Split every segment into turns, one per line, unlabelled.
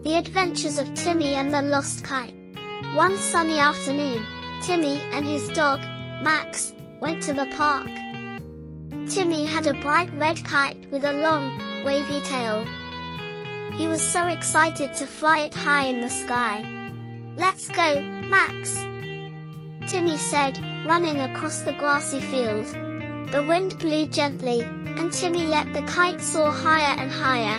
The Adventures of Timmy and the Lost Kite. One sunny afternoon, Timmy and his dog, Max, went to the park. Timmy had a bright red kite with a long, wavy tail. He was so excited to fly it high in the sky. "Let's go, Max!" Timmy said, running across the grassy field. The wind blew gently, and Timmy let the kite soar higher and higher.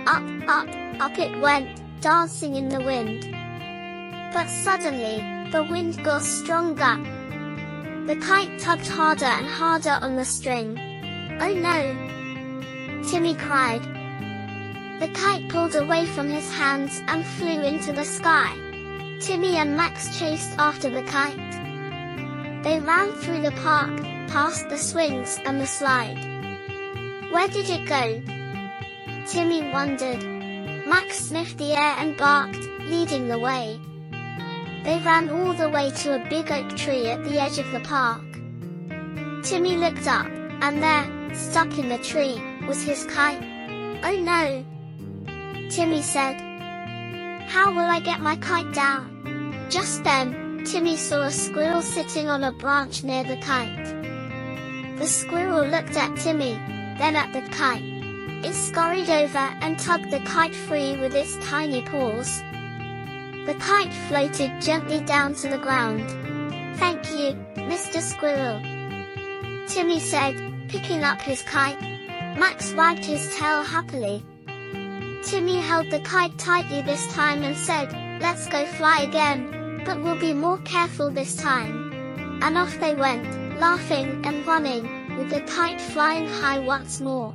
Up, up, up it went, dancing in the wind. But suddenly, the wind got stronger. The kite tugged harder and harder on the string. "Oh no!" Timmy cried. The kite pulled away from his hands and flew into the sky. Timmy and Max chased after the kite. They ran through the park, past the swings and the slide. Where did it go? Timmy wondered. Max sniffed the air and barked, leading the way. They ran all the way to a big oak tree at the edge of the park. Timmy looked up, and there, stuck in the tree, was his kite. "Oh no!" Timmy said. "How will I get my kite down?" Just then, Timmy saw a squirrel sitting on a branch near the kite. The squirrel looked at Timmy, then at the kite. It scurried over and tugged the kite free with its tiny paws. The kite floated gently down to the ground. "Thank you, Mr. Squirrel," Timmy said, picking up his kite. Max wagged his tail happily. Timmy held the kite tightly this time and said, "Let's go fly again, but we'll be more careful this time." And off they went, laughing and running, with the kite flying high once more.